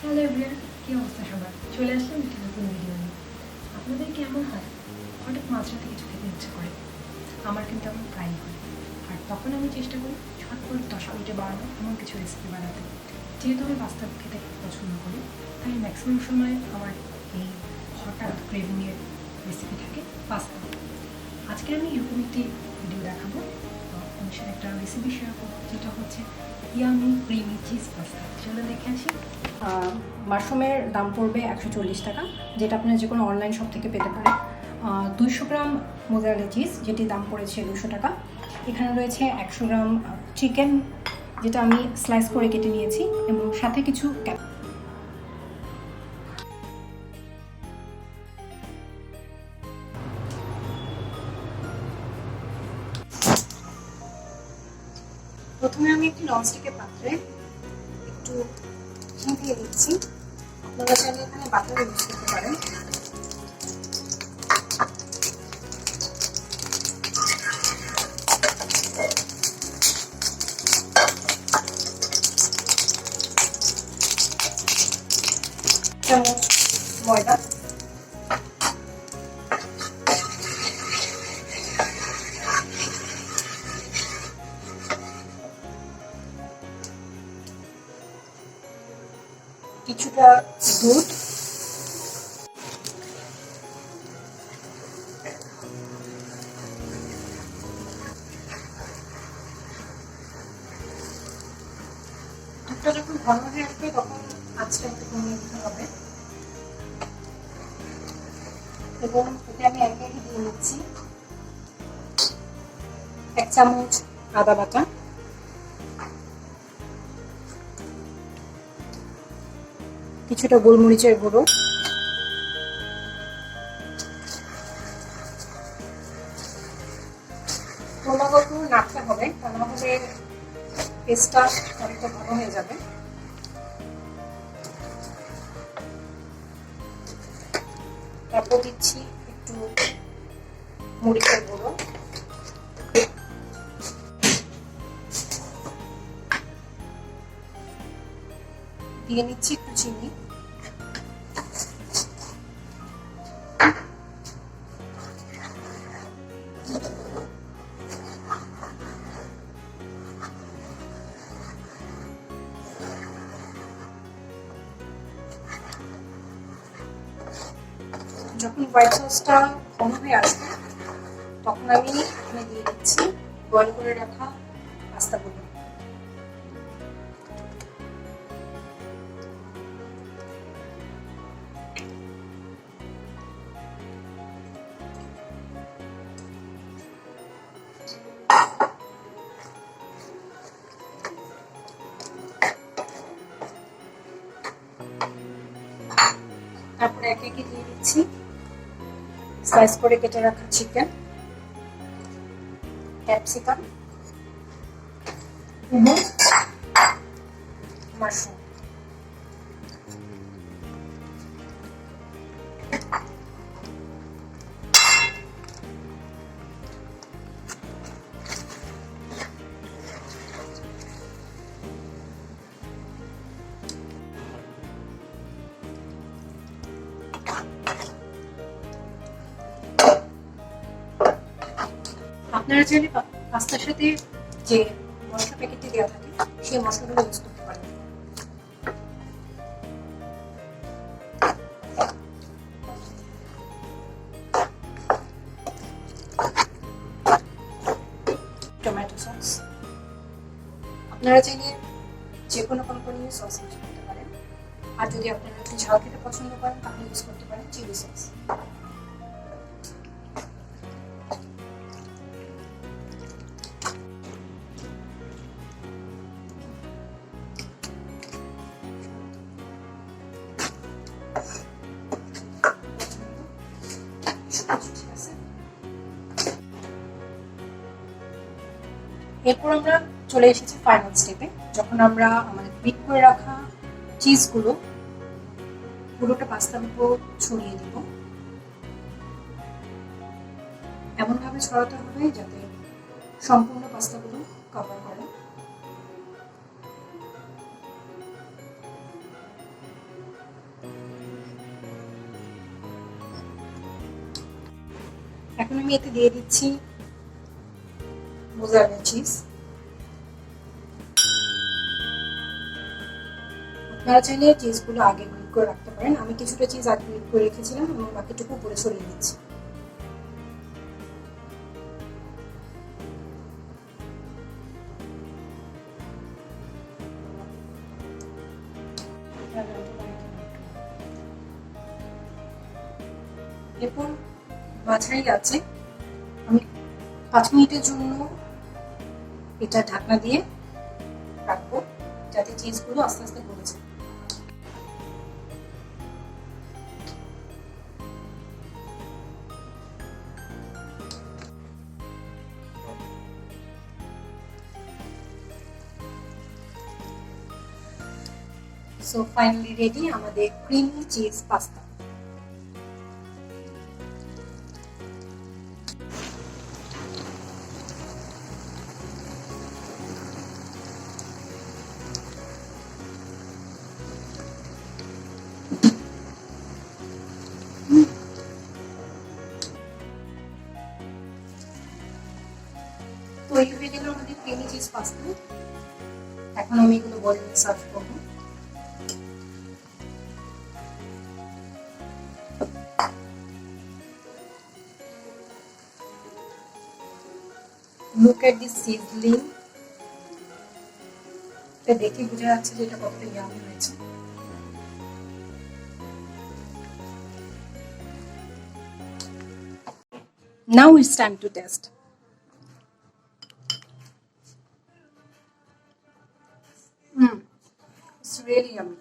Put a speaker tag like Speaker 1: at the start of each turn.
Speaker 1: Hello everyone, কী অবস্থা সবার? চলে আসলাম একটি নতুন ভিডিও নিয়ে। আপনাদের কেমন হয় হঠাৎ মাঝরাতে কিছু খেতে ইচ্ছে করে? আমার কিন্তু এমন প্রায়ই হয়। আর তখন আমি চেষ্টা করি ঝটপট 10 মিনিটে বানানো এমন কিছু রেসিপি বানাতে। যেহেতু আমি পাস্তা খেতে পছন্দ করি, তাই ম্যাক্সিমাম সময় আমার এই হঠাৎ ক্রেভিংয়ের রেসিপি থাকে পাস্তা। আজকে আমি এরকম একটি ভিডিও দেখাবো, আমার সাথে একটা রেসিপি শেয়ার করবো, যেটা হচ্ছে ইয়ামি ক্রিমি চিজ পাস্তা। চলো দেখে আসি। মাশরুমের দাম পড়বে 140 টাকা, যেটা আপনারা যে কোনো অনলাইন শপ থেকে পেতে পারেন। 200 গ্রাম মোজারেলা চিজ, যেটির দাম পড়েছে 200 টাকা। এখানে রয়েছে 100 গ্রাম চিকেন, যেটা আমি স্লাইস করে কেটে নিয়েছি, এবং সাথে কিছু প্রথমে আমি একটি ননস্টিকের পাত্রে একটু ঘি দিয়ে দিচ্ছি। আপনারা চাইলে এখানে বাটার ইউজ করতে পারেন। চামচ ময়দা, কিছুটা দুধ, দুধটা যখন ঘন হয়ে আসবে তখন আঁচটা একটু কমিয়ে দিতে হবে, এবং এতে আমি একে একে দিয়ে নিচ্ছি 1 চামচ আদা বাটা, কিছুটা গোলমরিচের গুঁড়ো, ক্রমাগত নাড়তে হবে, তা না হলে পেস্টটা অনেকটা ভালো হয়ে যাবে। তারপর দিচ্ছি একটু মরিচের গুঁড়ো, দিয়ে নিচ্ছি একটু চিনি, যখন হোয়াইট সসটা ঘন হয়ে আসবে তখন আমি এখানে দিয়ে দিচ্ছি বয়েল করে রাখা পাস্তাগুলো। তারপরে একে একে দিয়ে দিচ্ছি স্লাইস করে কেটে রাখা চিকেন, ক্যাপসিকাম এবং মাশরুম। আপনারা চাইলে পাস্তার সাথে যে মশলা প্যাকেটটি দেওয়া থাকে সেই মশলাগুলো ইউজ করতে পারেন। টমেটো সস, আপনারা চাইলে যে কোনো কোম্পানির সস ইউজ করতে পারেন, আর যদি আপনারা একটু ঝাল খেতে পছন্দ করেন তাহলে ইউজ করতে পারেন চিলি সস। এরপর আমরা চলে এসেছি ফাইনাল স্টেপে, যখন আমরা আমাদের বিট করে রাখা চিজগুলো পুরোটা পাস্তার উপর ছড়িয়ে দিব। এমনভাবে ছড়াতে হবে যাতে সম্পূর্ণ পাস্তাগুলো কভার করে। এখন আমি এতে দিয়ে দিচ্ছি মোজারেলা চিজ। আপনারা চাইলে চিজগুলো আগে গ্রেট করে রাখতে পারেন। আমি কিছুটা চিজ আগে গ্রেট করে রেখেছিলাম এবং বাকিটুকু উপরে ছড়িয়ে দিচ্ছি। এরপর মাঝারি আছে আমি 5 মিনিটের জন্য এটা ঢাকনা দিয়ে রাখবো যাতে চিজগুলো আস্তে আস্তে গলে যায়। সো ফাইনালি রেডি আমাদের ক্রিমি চিজ পাস্তা। তৈরি হয়ে গেল আমাদের ক্রিমি চিজ পাস্তা। এখন আমি এগুলো বলে সার্ভ করবো। Look at this sizzling. এটা দেখে বোঝা যাচ্ছে যে এটা কতটা ইয়ামি হয়েছে। Now it's time to test. It's really yummy.